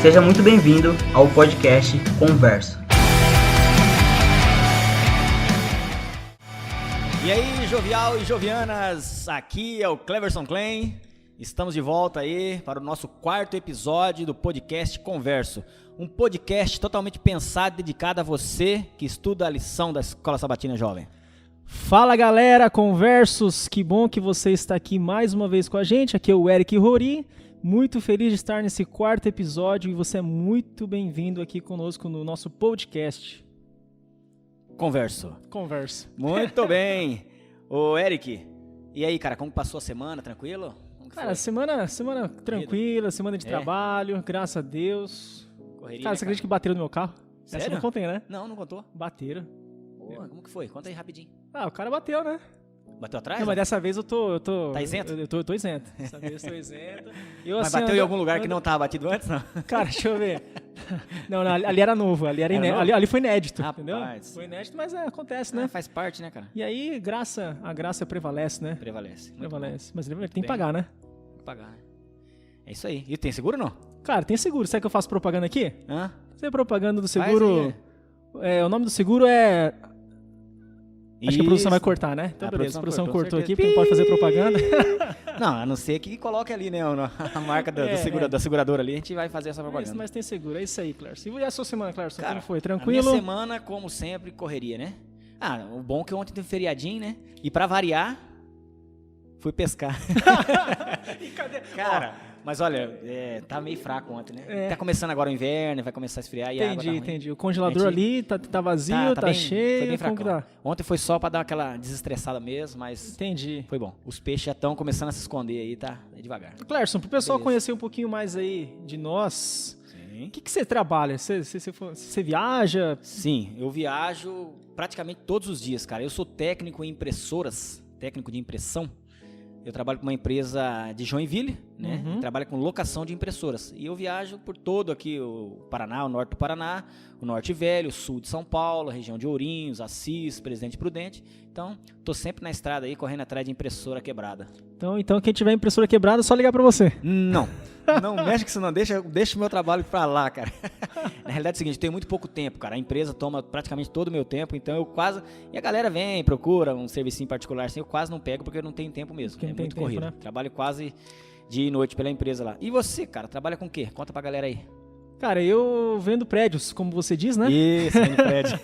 Seja muito bem-vindo ao podcast Converso. E aí, jovial e jovianas, aqui é o Cleverson Klein. Estamos de volta aí para o nosso 4º episódio do podcast Converso. Um podcast totalmente pensado e dedicado a você que estuda a lição da Escola Sabatina Jovem. Fala galera, Conversos, que bom que você está aqui mais uma vez com a gente. Aqui é o Eric Rori, muito feliz de estar nesse 4º episódio e você é muito bem-vindo aqui conosco no nosso podcast. Converso. Muito bem. Ô Eric, e aí cara, como passou a semana? Tranquilo? Cara, semana tranquila, semana de trabalho, graças a Deus. Correria, cara, você acredita que bateram no meu carro? Sério? Essa eu não contei, né? Não contou. Bateram. Porra, como que foi? Conta aí rapidinho. O cara bateu, né? Bateu atrás? Não, mas dessa vez eu tô... Tá isento? Eu tô isento. Dessa vez eu tô isento. Mas bateu em algum lugar que não tava batido antes, não? Cara, deixa eu ver. Não, ali era novo, ali ali foi inédito, entendeu? Foi inédito, mas acontece, né? Faz parte, né, cara? E aí, a graça prevalece, né? Prevalece. Mas ele tem que pagar, né? Tem que pagar, né? É isso aí. E tem seguro ou não? Cara, tem seguro. Sabe que eu faço propaganda aqui? Hã? Você é propaganda do seguro... o nome do seguro é... Acho que a produção vai cortar, né? Então, beleza. A produção cortou aqui, porque não pode fazer propaganda. Não, a não ser que coloque ali, né? A marca da seguradora ali, a gente vai fazer essa propaganda. Mas tem seguro, é isso aí, Clércio. E a sua semana, Clércio? Cara, como foi? Tranquilo? A minha semana, como sempre, correria, né? O bom é que ontem teve feriadinho, né? E pra variar, fui pescar. E cadê? Cara... Mas olha, tá meio fraco ontem, né? Tá começando agora o inverno, vai começar a esfriar e a água tá ruim. Entendi. O congelador ali tá vazio, tá cheio. Foi bem fraco. Tá? Ontem foi só pra dar aquela desestressada mesmo, mas... Entendi. Foi bom. Os peixes já estão começando a se esconder aí, tá devagar. Clércio, pro pessoal conhecer um pouquinho mais aí de nós, o que você trabalha? Você viaja? Sim, eu viajo praticamente todos os dias, cara. Eu sou técnico em impressoras, técnico de impressão. Eu trabalho com uma empresa de Joinville, né? Trabalho com locação de impressoras. E eu viajo por todo aqui o Paraná, o norte do Paraná, o norte velho, o sul de São Paulo, a região de Ourinhos, Assis, Presidente Prudente. Então, tô sempre na estrada aí, correndo atrás de impressora quebrada. Então quem tiver impressora quebrada, é só ligar pra você. Não mexe com isso não, deixa o meu trabalho pra lá, cara. Na realidade é o seguinte, eu tenho muito pouco tempo, cara. A empresa toma praticamente todo o meu tempo, então eu quase... E a galera vem, procura um serviço particular assim, eu quase não pego porque eu não tenho tempo mesmo. É muito corrido, né? Trabalho quase dia e noite pela empresa lá. E você, cara, trabalha com o quê? Conta pra galera aí. Cara, eu vendo prédios, como você diz, né? Isso, vendo prédio.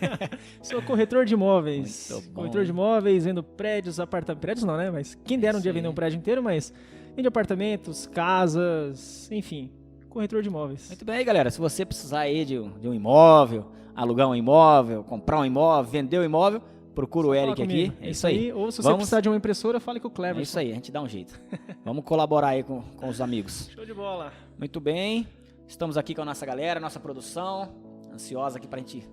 Sou corretor de imóveis. Muito bom. Corretor de imóveis, vendo prédios, apartamentos. Prédios não, né? Mas quem dera um dia vender um prédio inteiro, mas vende apartamentos, casas, enfim. Corretor de imóveis. Muito bem, galera. Se você precisar aí de um imóvel, alugar um imóvel, comprar um imóvel, vender um imóvel, procura o Eric aqui. É isso aí. Ou se você precisar de uma impressora, fale com o Cleverson. É isso aí, a gente dá um jeito. Vamos colaborar aí com os amigos. Show de bola. Muito bem. Estamos aqui com a nossa galera, nossa produção, ansiosa aqui pra gente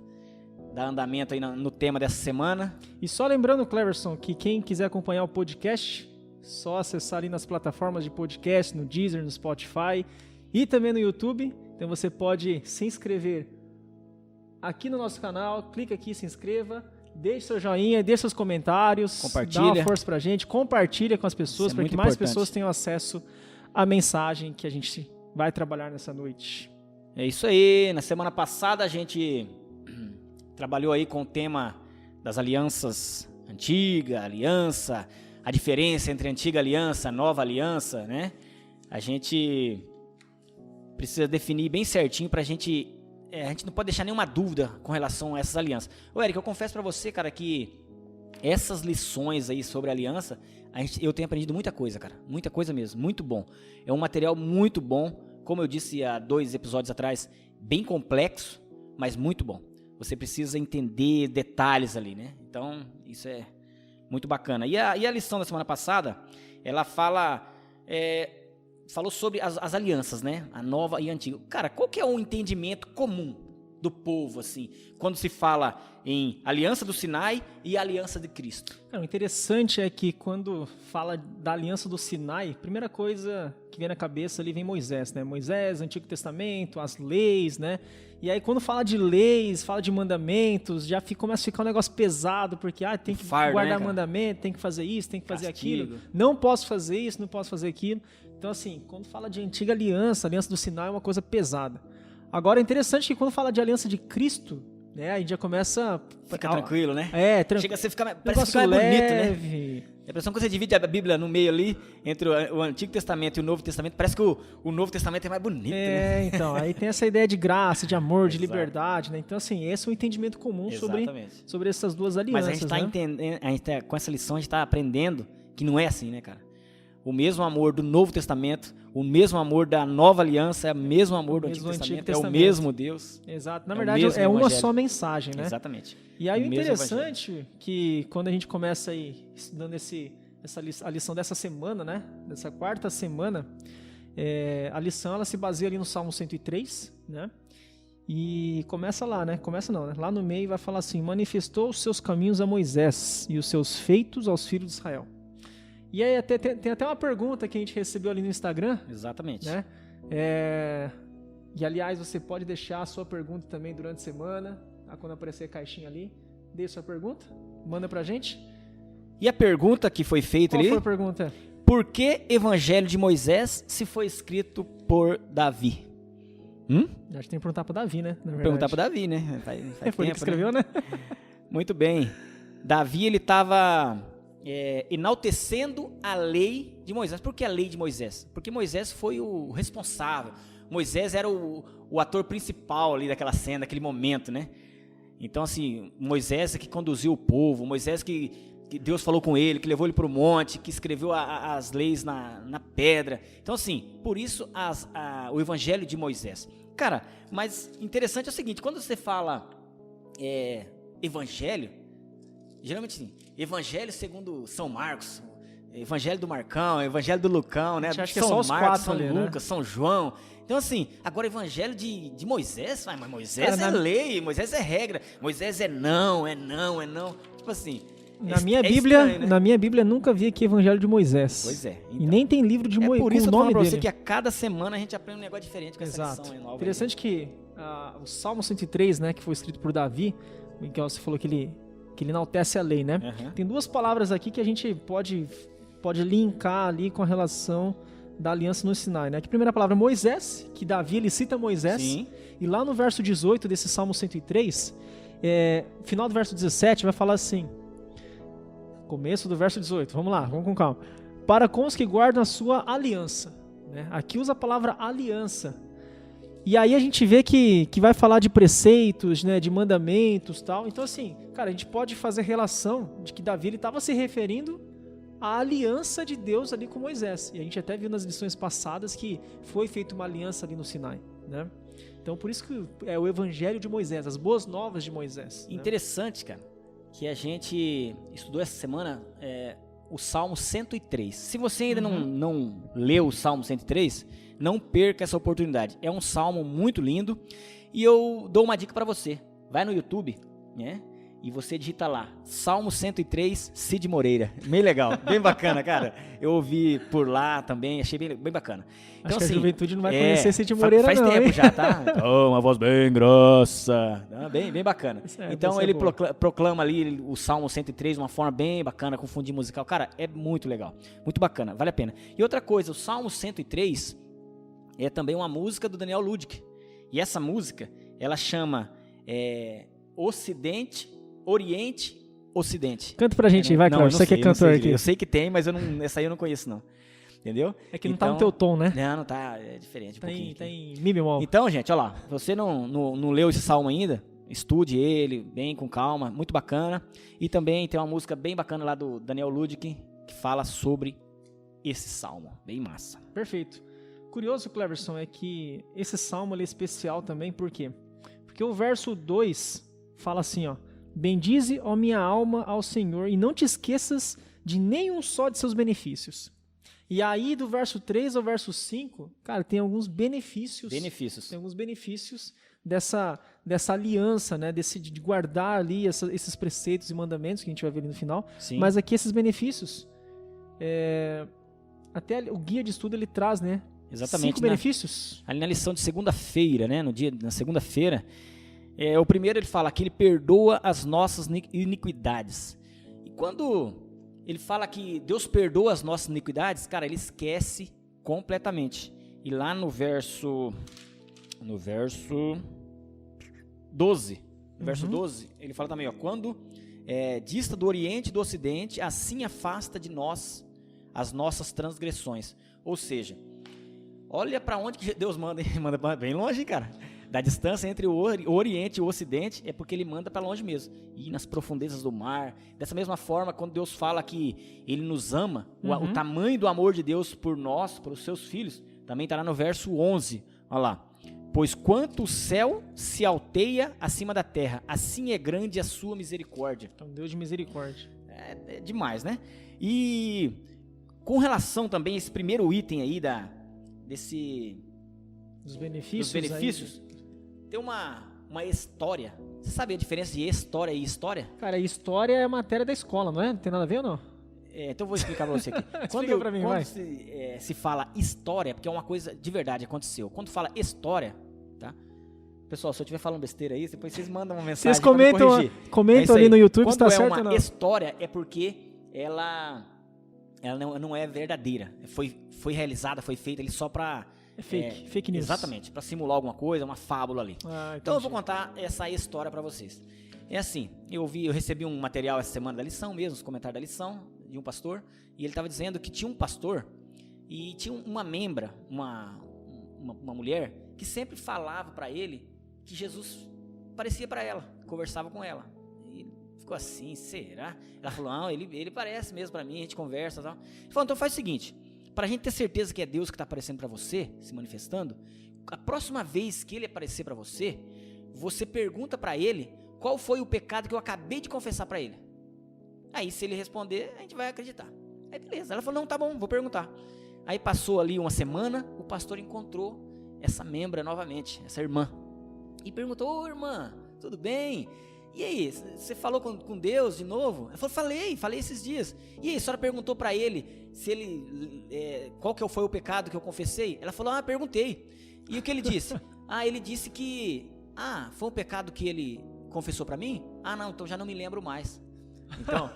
dar andamento aí no tema dessa semana. E só lembrando, Cleverson, que quem quiser acompanhar o podcast, só acessar ali nas plataformas de podcast, no Deezer, no Spotify e também no YouTube. Então você pode se inscrever aqui no nosso canal, clica aqui, se inscreva, deixe seu joinha, deixe seus comentários, compartilha. Dá uma força pra gente, compartilha com as pessoas para que mais pessoas tenham acesso à mensagem que a gente vai trabalhar nessa noite. É isso aí. Na semana passada a gente trabalhou aí com o tema das alianças, antiga aliança, a diferença entre antiga aliança, nova aliança, né? A gente precisa definir bem certinho pra gente... a gente não pode deixar nenhuma dúvida com relação a essas alianças. Ô Eric, eu confesso pra você, cara, que essas lições aí sobre aliança, eu tenho aprendido muita coisa, cara. Muita coisa mesmo, muito bom. É um material muito bom, como eu disse há 2 episódios atrás, bem complexo, mas muito bom. Você precisa entender detalhes ali, né? Então, isso é muito bacana. E a lição da semana passada, ela falou sobre as alianças, né? A nova e a antiga. Cara, qual que é o entendimento comum do povo, assim, quando se fala em aliança do Sinai e aliança de Cristo? O interessante é que quando fala da aliança do Sinai, a primeira coisa que vem na cabeça ali vem Moisés, né? Moisés, Antigo Testamento, as leis, né? E aí quando fala de leis, fala de mandamentos, já começa a ficar um negócio pesado, porque tem que guardar mandamento, tem que fazer isso, tem que fazer aquilo, não posso fazer isso, não posso fazer aquilo. Então assim, quando fala de antiga aliança, a aliança do Sinai é uma coisa pesada. Agora é interessante que quando fala de aliança de Cristo, né, a gente já começa... Fica tranquilo, né? Tranquilo. Chega a você parece que fica mais bonito, né? A impressão que você divide a Bíblia no meio ali, entre o Antigo Testamento e o Novo Testamento, parece que o Novo Testamento é mais bonito, né? Então, aí tem essa ideia de graça, de amor, de Exato. liberdade, né? Então, assim, esse é um entendimento comum sobre essas duas alianças, Mas a gente está entendendo, com essa lição a gente está aprendendo que não é assim, né, cara? O mesmo amor do Novo Testamento, o mesmo amor da Nova Aliança, é o mesmo amor do Antigo Testamento, é o mesmo Deus. Exato. Na verdade, é uma só mensagem, né? Exatamente. E aí o interessante que quando a gente começa aí estudando a lição dessa semana, né? Dessa quarta semana, a lição ela se baseia ali no Salmo 103, né? E começa lá, né? Começa não, né? Lá no meio vai falar assim: manifestou os seus caminhos a Moisés e os seus feitos aos filhos de Israel. E aí tem até uma pergunta que a gente recebeu ali no Instagram. Exatamente. Né? E aliás, você pode deixar a sua pergunta também durante a semana, quando aparecer a caixinha ali. Dê sua pergunta, manda pra gente. E a pergunta que foi feita ali? Qual foi a pergunta? Por que Evangelho de Moisés se foi escrito por Davi? Acho que tem que perguntar pro Davi, né? Perguntar pro Davi, né? Faz foi ele que escreveu, né? Muito bem. Davi, ele estava enaltecendo a lei de Moisés. Por que a lei de Moisés? Porque Moisés foi o responsável. Moisés era o ator principal ali daquela cena, daquele momento, né? Então, assim, Moisés é que conduziu o povo, Moisés que Deus falou com ele, que levou ele para o monte, que escreveu as leis na pedra. Então, assim, por isso o Evangelho de Moisés. Cara, mas interessante é o seguinte, quando você fala Evangelho, geralmente sim, Evangelho segundo São Marcos, Evangelho do Marcão, Evangelho do Lucão, né? Acho que São é só os Marcos, quatro São ali, Lucas, né? São João. Então, assim, agora Evangelho de Moisés, mas Moisés é lei, Moisés é regra, Moisés é não. Tipo assim, na minha Bíblia nunca vi aqui Evangelho de Moisés. Pois é. Então, e nem tem livro de Moisés. Por isso eu tô falando pra dele. você que a cada semana a gente aprende um negócio diferente com essa lição nova. Interessante que o Salmo 103, né, que foi escrito por Davi, que você falou que ele enaltece a lei, né? Uhum. Tem duas palavras aqui que a gente pode linkar ali com a relação da aliança no Sinai, né? A primeira palavra é Moisés, que Davi ele cita Moisés. Sim. E lá no verso 18 desse Salmo 103, final do verso 17 vai falar assim, começo do verso 18, vamos lá, vamos com calma. Para com os que guardam a sua aliança, né? Aqui usa a palavra aliança. E aí a gente vê que vai falar de preceitos, né, de mandamentos e tal. Então assim, cara, a gente pode fazer relação de que Davi ele estava se referindo à aliança de Deus ali com Moisés. E a gente até viu nas lições passadas que foi feita uma aliança ali no Sinai, né? Então por isso que é o Evangelho de Moisés, as boas novas de Moisés. Interessante, cara, que a gente estudou essa semana o Salmo 103. Se você ainda não leu o Salmo 103, não perca essa oportunidade. É um salmo muito lindo e eu dou uma dica para você. Vai no YouTube, né? E você digita lá, Salmo 103, Cid Moreira. Bem legal, bem bacana, cara. Eu ouvi por lá também, achei bem bacana. Então, acho que assim, a juventude não vai conhecer Cid Moreira faz não, tempo hein? já, tá? Oh, uma voz bem grossa. Bem bacana. Então ele proclama ali o Salmo 103 de uma forma bem bacana, com fundinho musical. Cara, é muito legal, muito bacana, vale a pena. E outra coisa, o Salmo 103 é também uma música do Daniel Ludwig. E essa música, ela chama Oriente, Ocidente. Canta pra gente aí, vai, Cláudio. Você que é cantor aqui. Eu sei que tem, mas essa aí eu não conheço, não. Entendeu? É que não tá no teu tom, né? Não tá. É diferente. Tá em Mi bemol. Então, gente, olha lá. Se você não leu esse salmo ainda, estude ele bem, com calma. Muito bacana. E também tem uma música bem bacana lá do Daniel Ludwig, que fala sobre esse salmo. Bem massa. Perfeito. Curioso, Cleverson, é que esse salmo é especial também, por quê? Porque o verso 2 fala assim, ó: bendize, ó minha alma, ao Senhor, e não te esqueças de nenhum só de seus benefícios. E aí, do verso 3 ao verso 5, cara, tem alguns benefícios. Tem alguns benefícios dessa aliança, né? De guardar ali esses preceitos e mandamentos que a gente vai ver ali no final. Sim. Mas aqui esses benefícios, até o guia de estudo ele traz, né? Exatamente. 5 benefícios. Ali na lição de segunda-feira, né? Na segunda-feira, o primeiro ele fala que ele perdoa as nossas iniquidades. E quando ele fala que Deus perdoa as nossas iniquidades, cara, ele esquece completamente. E lá no verso No verso 12. No verso 12, ele fala também, ó, quando dista do Oriente e do Ocidente, assim afasta de nós as nossas transgressões. Ou seja, olha para onde que Deus manda, hein? Manda bem longe, hein, cara. Da distância entre o Oriente e o Ocidente é porque ele manda para longe mesmo. E nas profundezas do mar. Dessa mesma forma, quando Deus fala que ele nos ama, o tamanho do amor de Deus por nós, por os seus filhos, também está lá no verso 11. Olha lá. Pois quanto o céu se alteia acima da terra, assim é grande a sua misericórdia. Então, Deus de misericórdia. É demais, né? E com relação também a esse primeiro item aí Dos benefícios. Tem uma história. Você sabe a diferença de história e história? Cara, história é matéria da escola, não é? Não tem nada a ver ou não? Então eu vou explicar pra você aqui. Explica pra mim, vai. Se fala história, porque é uma coisa de verdade, aconteceu. Quando fala história, tá? Pessoal, se eu estiver falando besteira aí, depois vocês mandam uma mensagem. Vocês comentam ali no YouTube se tá certo ou não. Quando é uma história, é porque ela não é verdadeira. Foi realizada, foi feita ali só pra... É fake news. Exatamente, pra simular alguma coisa, uma fábula ali. Então eu vou contar essa história pra vocês. É assim, eu recebi um material essa semana da lição mesmo, os comentários da lição, de um pastor, e ele estava dizendo que tinha um pastor e tinha uma membra, uma mulher, que sempre falava para ele que Jesus parecia para ela, conversava com ela. E ficou assim, será? Ela falou, não, ele parece mesmo para mim, a gente conversa e tal. Ele falou, então faz o seguinte, para a gente ter certeza que é Deus que está aparecendo para você, se manifestando, a próxima vez que ele aparecer para você, você pergunta para ele qual foi o pecado que eu acabei de confessar para ele. Aí se ele responder, a gente vai acreditar. Aí beleza, ela falou, não, tá bom, vou perguntar. Aí passou ali uma semana, o pastor encontrou essa membra novamente, essa irmã. E perguntou, ô irmã, tudo bem? E aí, você falou com Deus de novo? Ela falou, falei esses dias. E aí, a senhora perguntou para ele, qual que foi o pecado que eu confessei? Ela falou, perguntei. E o que ele disse? Ele disse que, foi um pecado que ele confessou para mim? Não, então já não me lembro mais. Então,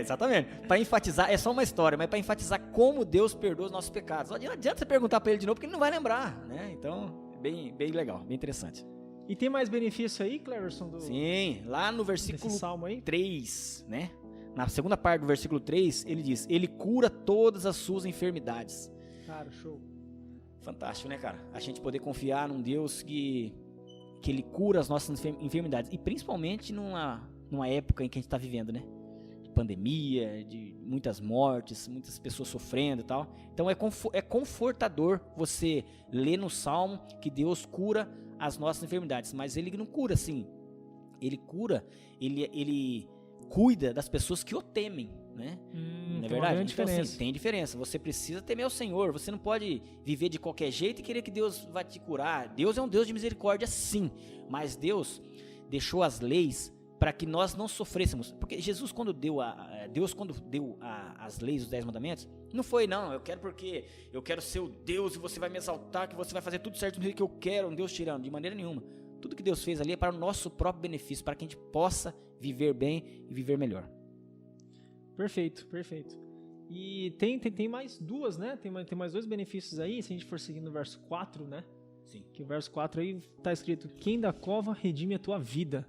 exatamente. Para enfatizar, é só uma história, mas para enfatizar como Deus perdoa os nossos pecados. Não adianta você perguntar para ele de novo, porque ele não vai lembrar, né? Então, bem legal, bem interessante. E tem mais benefício aí, Cleverson? Sim, lá no versículo 3, né? Na segunda parte do versículo 3, ele diz, ele cura todas as suas enfermidades. Cara, show. Fantástico, né, cara? A gente poder confiar num Deus que ele cura as nossas enfermidades. E principalmente numa época em que a gente está vivendo, né? De pandemia, de muitas mortes, muitas pessoas sofrendo e tal. Então é confortador você ler no Salmo que Deus cura as nossas enfermidades. Mas ele não cura assim. Ele cura, ele cuida das pessoas que o temem, né? Não é verdade? Então, assim, tem diferença. Você precisa temer o Senhor. Você não pode viver de qualquer jeito e querer que Deus vai te curar. Deus é um Deus de misericórdia, sim. Mas Deus deixou as leis para que nós não sofrêssemos. Porque Jesus, quando deu as leis, os 10 mandamentos, não foi, não, eu quero ser o Deus e você vai me exaltar, que você vai fazer tudo certo do jeito que eu quero, um Deus tirando, de maneira nenhuma. Tudo que Deus fez ali é para o nosso próprio benefício, para que a gente possa viver bem e viver melhor. Perfeito. E tem mais duas, né? Tem mais dois benefícios aí, se a gente for seguindo o verso 4, né? Sim. Que o verso 4 aí está escrito, quem da cova redime a tua vida.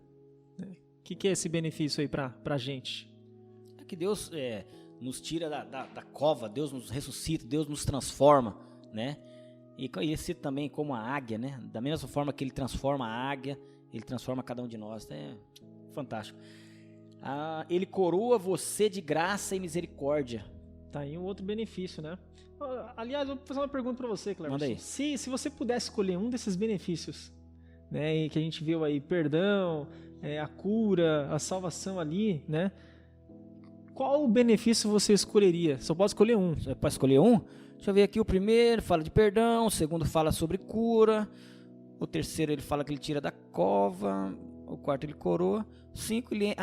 O que é esse benefício aí pra gente? É que Deus nos tira da cova, Deus nos ressuscita, Deus nos transforma, né? E ele cita também como a águia, né? Da mesma forma que ele transforma a águia, ele transforma cada um de nós. É fantástico. Ele coroa você de graça e misericórdia. Tá aí um outro benefício, né? Aliás, eu vou fazer uma pergunta pra você, Cleverson. Manda aí. Se você pudesse escolher um desses benefícios, né? E que a gente viu aí, perdão, a cura, a salvação ali, né? Qual o benefício você escolheria? Só pode escolher um. Você pode escolher um? Deixa eu ver aqui, o primeiro fala de perdão, o segundo fala sobre cura, o terceiro ele fala que ele tira da cova, o quarto ele coroa, o 5 ele...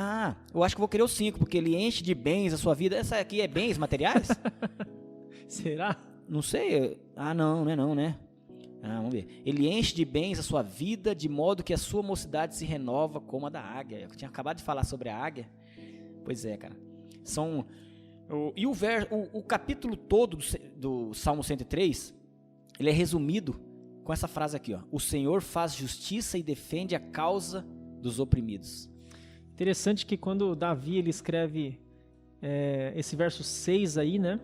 eu acho que vou querer o 5, porque ele enche de bens a sua vida. Essa aqui é bens materiais? Será? Não sei. Não é não, né? Vamos ver. Ele enche de bens a sua vida, de modo que a sua mocidade se renova como a da águia. Eu tinha acabado de falar sobre a águia. Pois é, cara. O capítulo todo do Salmo 103, ele é resumido com essa frase aqui, ó: o Senhor faz justiça e defende a causa dos oprimidos. Interessante que quando Davi ele escreve esse verso 6 aí, né?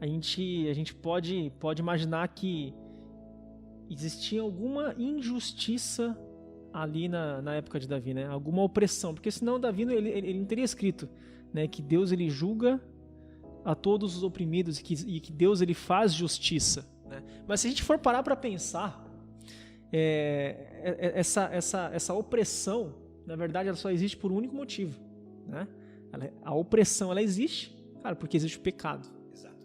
A gente pode imaginar que existia alguma injustiça ali na época de Davi, né? Alguma opressão, porque senão Davi ele não teria escrito, né, que Deus ele julga a todos os oprimidos e que Deus ele faz justiça, né? Mas se a gente for parar para pensar, essa opressão, na verdade, ela só existe por um único motivo, né? A opressão ela existe, cara, porque existe o pecado. Exato.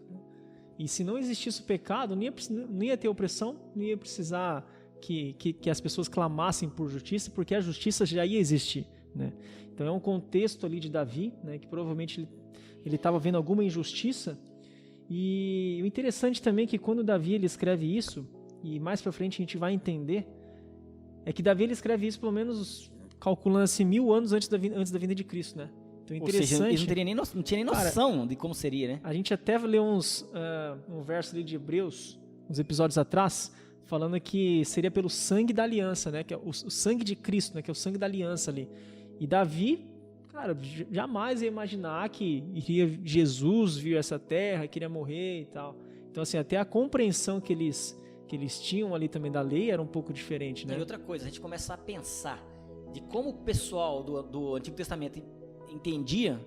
E se não existisse o pecado, não ia ter opressão, não ia precisar que as pessoas clamassem por justiça, porque a justiça já ia existir, né? Então é um contexto ali de Davi, né, que provavelmente ele estava vendo alguma injustiça. E o interessante também é que quando Davi ele escreve isso, e mais para frente a gente vai entender, é que Davi ele escreve isso pelo menos calculando assim 1000 anos antes da vinda de Cristo, né? Então interessante. Ou seja, eles não tinha nem noção, cara, de como seria, né? A gente até leu um verso ali de Hebreus, uns episódios atrás, falando que seria pelo sangue da aliança, né? Que é o sangue de Cristo, né? Que é o sangue da aliança ali. E Davi, cara, jamais ia imaginar que Jesus vir a essa terra, que iria morrer e tal. Então, assim, até a compreensão que eles tinham ali também da lei era um pouco diferente, né? E outra coisa, a gente começa a pensar de como o pessoal do Antigo Testamento entendia,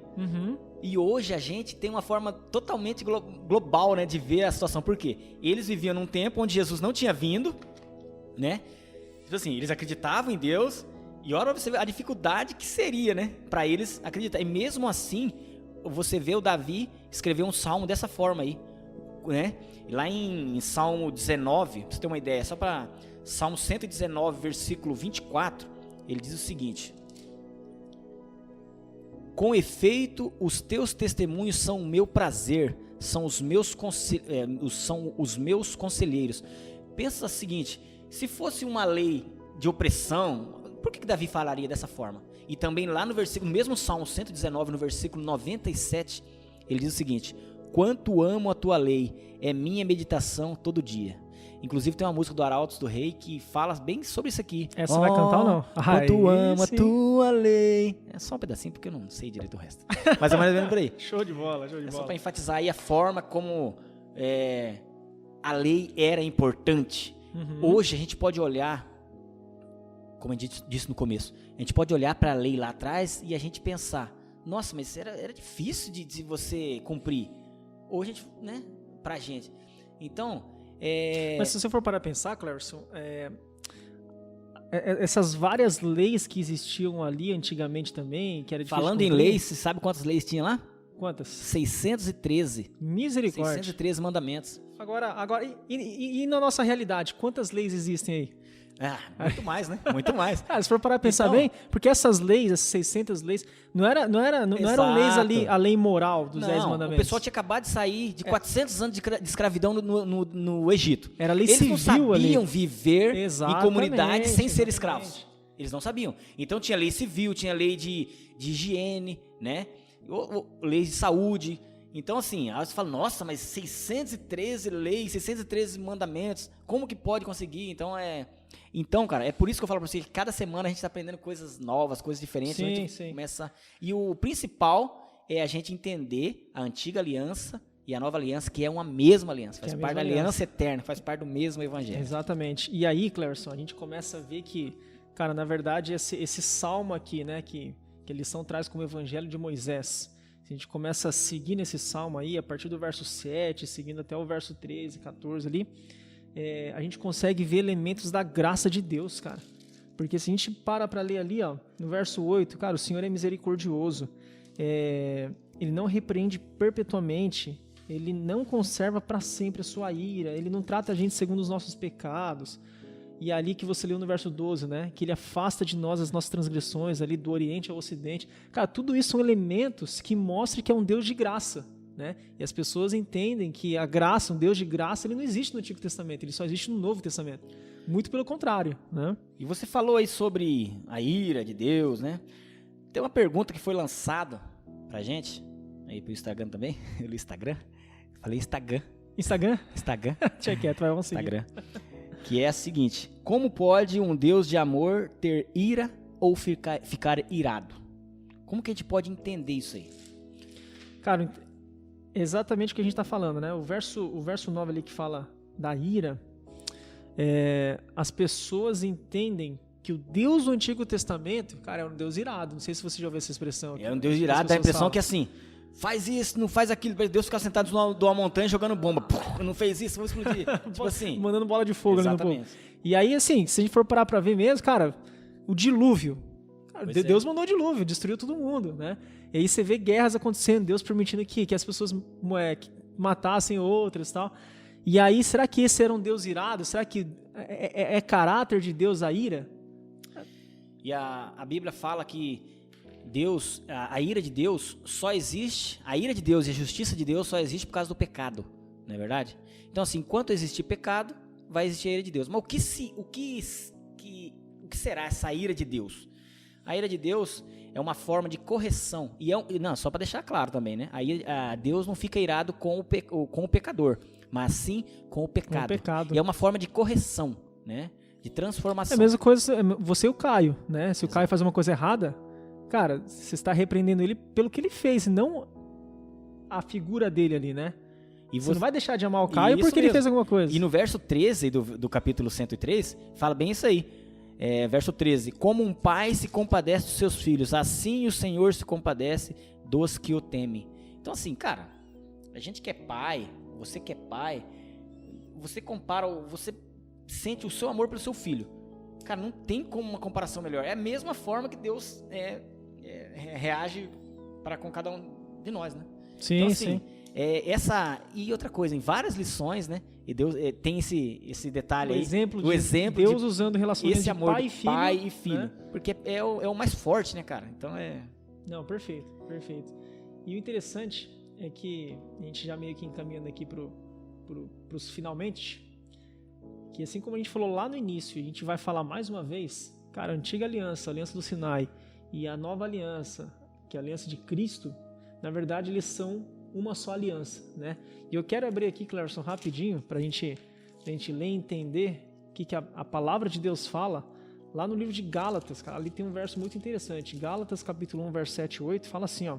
e hoje a gente tem uma forma totalmente global, né, de ver a situação. Por quê? Eles viviam num tempo onde Jesus não tinha vindo, né? Tipo assim, eles acreditavam em Deus, e olha pra você ver a dificuldade que seria, né, para eles acreditar. E mesmo assim, você vê o Davi escrever um salmo dessa forma aí, né? Lá em Salmo 19, pra você ter uma ideia, só para Salmo 119, versículo 24, ele diz o seguinte: com efeito, os teus testemunhos são o meu prazer, são os meus conselheiros. Pensa o seguinte: se fosse uma lei de opressão, por que Davi falaria dessa forma? E também lá no versículo, mesmo Salmo 119, no versículo 97, ele diz o seguinte: quanto amo a tua lei, é minha meditação todo dia. Inclusive tem uma música do Arautos do Rei que fala bem sobre isso aqui. Essa vai cantar ou não? Quanto amo a tua lei. É só um pedacinho porque eu não sei direito o resto. Mas é mais ou menos por aí. Show de bola, show de bola. Só para enfatizar aí a forma como a lei era importante. Hoje a gente pode olhar, como a gente disse no começo, a gente pode olhar para a lei lá atrás e a gente pensar: nossa, mas era difícil de você cumprir. Hoje a gente, né, pra gente. Então... Mas se você for parar a pensar, Cleverson, essas várias leis que existiam ali antigamente também, que era difícil falando em leis, você sabe quantas leis tinha lá? Quantas? 613. Misericórdia. 613 mandamentos. Agora e na nossa realidade, quantas leis existem aí? Muito mais, né? Muito mais. Se for parar a pensar bem, porque essas leis, essas 600 leis, não eram leis ali, a lei moral dos 10 mandamentos. O pessoal tinha acabado de sair de 400 anos de escravidão no Egito. Era lei civil ali. Eles não sabiam ali. viver em comunidade sem ser escravos. Exatamente. Eles não sabiam. Então tinha lei civil, tinha lei de higiene, né? Lei de saúde. Então, assim, aí você fala: nossa, mas 613 leis, 613 mandamentos, como que pode conseguir? Então, cara, é por isso que eu falo pra você que cada semana a gente tá aprendendo coisas novas, coisas diferentes. Sim. Começa... E o principal é a gente entender a antiga aliança e a nova aliança, que é uma mesma aliança, faz parte da aliança eterna, faz parte do mesmo evangelho. Exatamente. E aí, Cleverson, a gente começa a ver que, cara, na verdade, esse salmo aqui, né, que a lição traz como evangelho de Moisés, se a gente começa a seguir nesse salmo aí, a partir do verso 7, seguindo até o verso 13, 14 ali, a gente consegue ver elementos da graça de Deus, cara. Porque se a gente para ler ali, ó, no verso 8, cara, o Senhor é misericordioso, Ele não repreende perpetuamente, Ele não conserva para sempre a sua ira, Ele não trata a gente segundo os nossos pecados. E ali que você leu no verso 12, né? Que Ele afasta de nós as nossas transgressões, ali do Oriente ao Ocidente. Cara, tudo isso são elementos que mostram que é um Deus de graça, né? E as pessoas entendem que a graça, um Deus de graça, Ele não existe no Antigo Testamento, Ele só existe no Novo Testamento. Muito pelo contrário, né? E você falou aí sobre a ira de Deus, né? Tem uma pergunta que foi lançada pra gente, aí pro Instagram também, no Instagram. Falei Instagram. Instagram? Instagram. Deixa quieto, vai, vamos seguir. Instagram. que é a seguinte: como pode um Deus de amor ter ira ou ficar irado? Como que a gente pode entender isso aí? Cara, exatamente o que a gente está falando, né? O verso 9 ali que fala da ira, as pessoas entendem que o Deus do Antigo Testamento, cara, é um Deus irado. Não sei se você já ouviu essa expressão. É um Deus irado, dá a impressão que assim, faz isso, não faz aquilo, Deus ficar sentado de uma montanha jogando bomba. Pum, não fez isso, vou explodir. Tipo assim. Mandando bola de fogo ali no povo. Exatamente. E aí, assim, se a gente for parar pra ver mesmo, cara, o dilúvio. Cara, Deus mandou o dilúvio, destruiu todo mundo, né? E aí você vê guerras acontecendo, Deus permitindo que as pessoas matassem outras e tal. E aí, será que esse era um Deus irado? Será que é caráter de Deus a ira? E a Bíblia fala que Deus, a ira de Deus só existe, a ira de Deus e a justiça de Deus só existe por causa do pecado, não é verdade? Então assim, enquanto existir pecado, vai existir a ira de Deus. Mas o que será essa ira de Deus? A ira de Deus é uma forma de correção, não, só para deixar claro também, né? Deus não fica irado com o pecador, mas sim com o pecado. E é uma forma de correção, né? De transformação. É a mesma coisa, você e o Caio, né? Se o Caio faz uma coisa errada, cara, você está repreendendo ele pelo que ele fez, não a figura dele ali, né? E você não vai deixar de amar o Caio porque ele fez alguma coisa. E no verso 13 do capítulo 103, fala bem isso aí. Verso 13: como um pai se compadece dos seus filhos, assim o Senhor se compadece dos que o temem. Então assim, cara, a gente que é pai, você que é pai, você sente o seu amor pelo seu filho. Cara, não tem como uma comparação melhor. É a mesma forma que Deus reage para com cada um de nós, né? Sim, então, assim, sim. E outra coisa, em várias lições, né? E Deus tem esse detalhe aí. O exemplo de Deus usando o relacionamento esse amor de pai e filho. Né? Porque é o mais forte, né, cara? Então Não, perfeito. E o interessante é que a gente já meio que encaminhando aqui pros finalmente, que assim como a gente falou lá no início, a gente vai falar mais uma vez, cara, a antiga aliança, a aliança do Sinai, e a nova aliança, que é a aliança de Cristo, na verdade eles são uma só aliança, né? E eu quero abrir aqui, Cleverson, rapidinho, pra gente ler e entender o que a palavra de Deus fala, lá no livro de Gálatas, cara, ali tem um verso muito interessante, Gálatas capítulo 1, verso 7 e 8, fala assim, ó: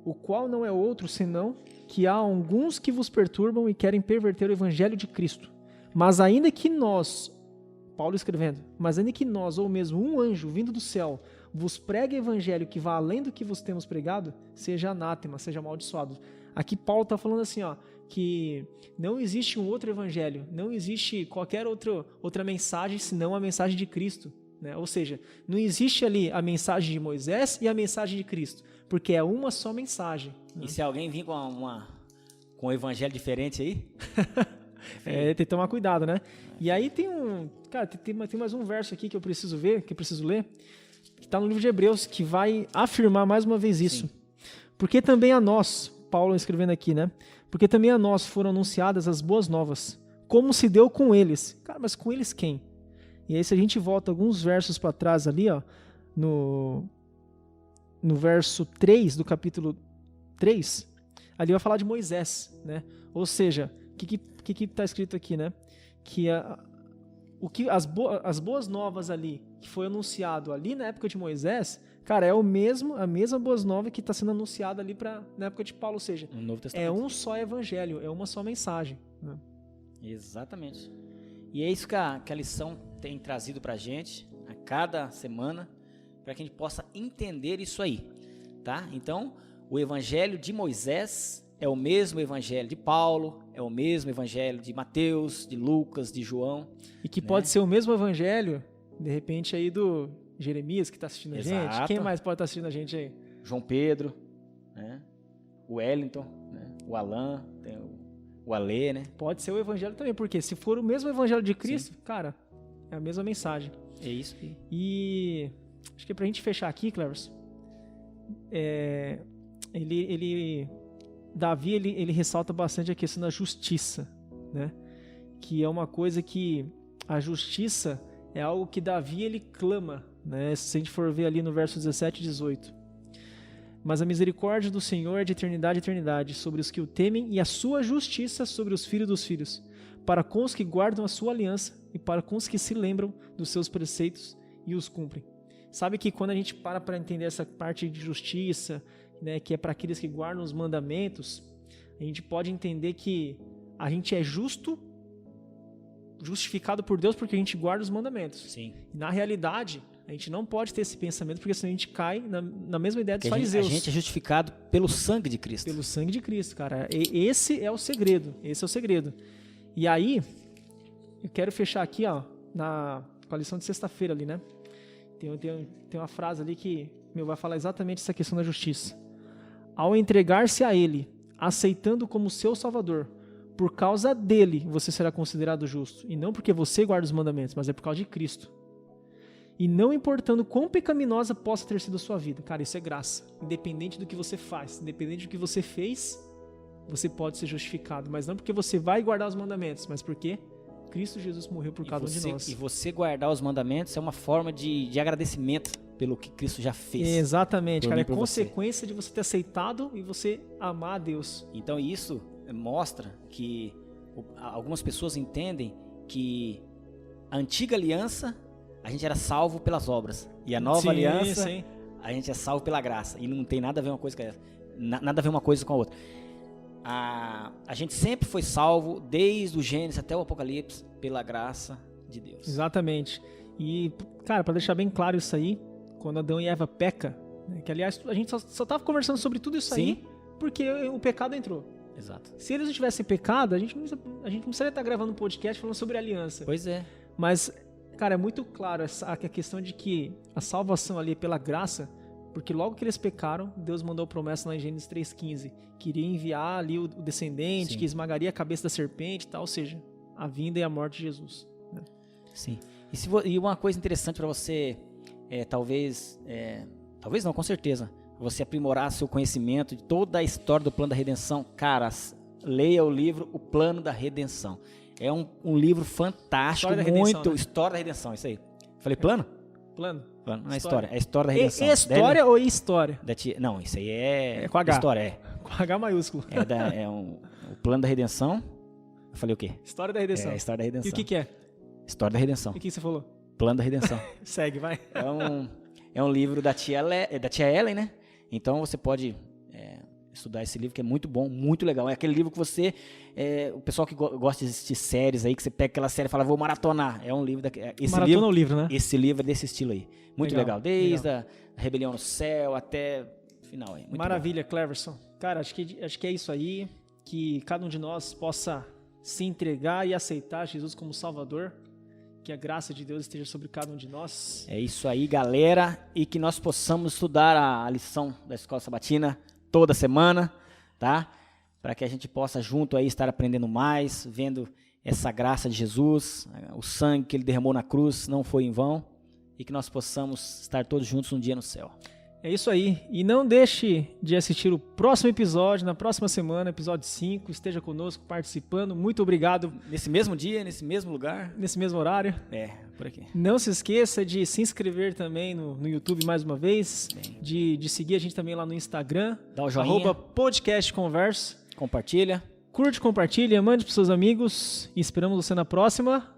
o qual não é outro senão que há alguns que vos perturbam e querem perverter o evangelho de Cristo. Mas ainda que nós, Paulo escrevendo, mas ainda que nós, ou mesmo um anjo vindo do céu, vos pregue evangelho que vá além do que vos temos pregado, seja anátema, seja amaldiçoado. Aqui Paulo está falando assim, ó, que não existe um outro evangelho, não existe qualquer outra mensagem senão a mensagem de Cristo, né? Ou seja, não existe ali a mensagem de Moisés e a mensagem de Cristo, porque é uma só mensagem. Né? E se alguém vir com um evangelho diferente aí... tem que tomar cuidado, né? E aí tem mais um verso aqui que eu preciso ver, que eu preciso ler, que está no livro de Hebreus, que vai afirmar mais uma vez isso. Sim. Porque também a nós, Paulo escrevendo aqui, né? Porque também a nós foram anunciadas as boas novas, como se deu com eles. Cara, mas com eles quem? E aí se a gente volta alguns versos para trás ali, ó, no verso 3 do capítulo 3, ali vai falar de Moisés, né? Ou seja, o que está escrito aqui, né? Que as boas novas ali, que foi anunciado ali na época de Moisés, cara, é a mesma boas novas que está sendo anunciada ali na época de Paulo, ou seja, é um só evangelho, é uma só mensagem. Né? Exatamente. E é isso que a lição tem trazido para a gente a cada semana, para que a gente possa entender isso aí, tá? Então, o evangelho de Moisés é o mesmo evangelho de Paulo, é o mesmo evangelho de Mateus, de Lucas, de João. E que pode ser o mesmo evangelho, de repente, aí do Jeremias que está assistindo a gente. Quem mais pode estar assistindo a gente aí? João Pedro, né? O Wellington, né? O Alan, tem o Alê, né? Pode ser o evangelho também, porque se for o mesmo evangelho de Cristo, sim, cara, é a mesma mensagem. É isso. E acho que pra gente fechar aqui, Clevers, Davi, ele ressalta bastante a questão da justiça, né? Que é uma coisa que a justiça é algo que Davi, ele clama, né? Se a gente for ver ali no verso 17 e 18. Mas a misericórdia do Senhor é de eternidade a eternidade sobre os que o temem e a sua justiça sobre os filhos dos filhos, para com os que guardam a sua aliança e para com os que se lembram dos seus preceitos e os cumprem. Sabe que quando a gente para entender essa parte de justiça, né, que é para aqueles que guardam os mandamentos, a gente pode entender que a gente é justificado por Deus porque a gente guarda os mandamentos. Sim. Na realidade, a gente não pode ter esse pensamento porque senão a gente cai na mesma ideia dos fariseus. A gente é justificado pelo sangue de Cristo. Pelo sangue de Cristo, cara. Esse é o segredo. Esse é o segredo. E aí, eu quero fechar aqui, ó, com a lição de sexta-feira ali, né? Tem uma frase ali que vai falar exatamente essa questão da justiça. Ao entregar-se a Ele, aceitando como seu Salvador, por causa dele você será considerado justo. E não porque você guarda os mandamentos, mas é por causa de Cristo. E não importando quão pecaminosa possa ter sido a sua vida. Cara, isso é graça. Independente do que você faz, independente do que você fez, você pode ser justificado. Mas não porque você vai guardar os mandamentos, mas porque Cristo Jesus morreu por cada um de nós. E você guardar os mandamentos é uma forma de agradecimento pelo que Cristo já fez. Exatamente, cara. É consequência de você ter aceitado e você amar a Deus. Então isso mostra que algumas pessoas entendem que a antiga aliança a gente era salvo pelas obras e a nova aliança a gente é salvo pela graça, e não tem nada a ver uma coisa com a, nada a ver uma coisa com a outra. A gente sempre foi salvo desde o Gênesis até o Apocalipse pela graça de Deus. Exatamente. E cara, para deixar bem claro isso aí, quando Adão e Eva pecam, né, que aliás a gente só tava conversando sobre tudo isso aí porque o pecado entrou. Exato. Se eles não tivessem pecado, a gente não precisaria estar gravando um podcast falando sobre aliança. Pois é. Mas, cara, é muito claro a questão de que a salvação ali é pela graça, porque logo que eles pecaram, Deus mandou a promessa lá em Gênesis 3,15, que iria enviar ali o descendente, que esmagaria a cabeça da serpente e tal, ou seja, a vinda e a morte de Jesus. Né? Sim. E uma coisa interessante para você, talvez não, com certeza, você aprimorar seu conhecimento de toda a história do plano da redenção, cara, leia o livro O Plano da Redenção. É um livro fantástico, História da Redenção, isso aí. Falei plano? Plano. Não é história, é História da Redenção. História ou história? Não, isso aí é com H. História, Com H maiúsculo. O Plano da Redenção. Eu falei o quê? História da Redenção. História da Redenção. E o que é? História da Redenção. E o que você falou? Plano da Redenção. Segue, vai. É um livro da tia Ellen, né? Então você pode estudar esse livro, que é muito bom, muito legal. É aquele livro que você... o pessoal que gosta de assistir séries aí, que você pega aquela série e fala, vou maratonar. É um livro... Maratona o livro, né? Esse livro é desse estilo aí. Muito legal. Desde a Rebelião no Céu até o final. Muito Maravilha, Cleverson. Cara, acho que é isso aí. Que cada um de nós possa se entregar e aceitar Jesus como Salvador. Que a graça de Deus esteja sobre cada um de nós. É isso aí, galera. E que nós possamos estudar a lição da Escola Sabatina toda semana, tá? Para que a gente possa junto aí estar aprendendo mais, vendo essa graça de Jesus, o sangue que Ele derramou na cruz não foi em vão, e que nós possamos estar todos juntos um dia no céu. É isso aí. E não deixe de assistir o próximo episódio, na próxima semana, episódio 5. Esteja conosco, participando. Muito obrigado. Nesse mesmo dia, nesse mesmo lugar. Nesse mesmo horário. Por aqui. Não se esqueça de se inscrever também no YouTube mais uma vez. De seguir a gente também lá no Instagram. Dá o joinha. @podcastconverso. Compartilha. Curte, compartilha, mande para seus amigos. E esperamos você na próxima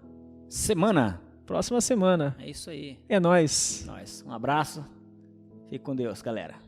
semana. Próxima semana. É isso aí. É nóis. Um abraço. Fique com Deus, galera.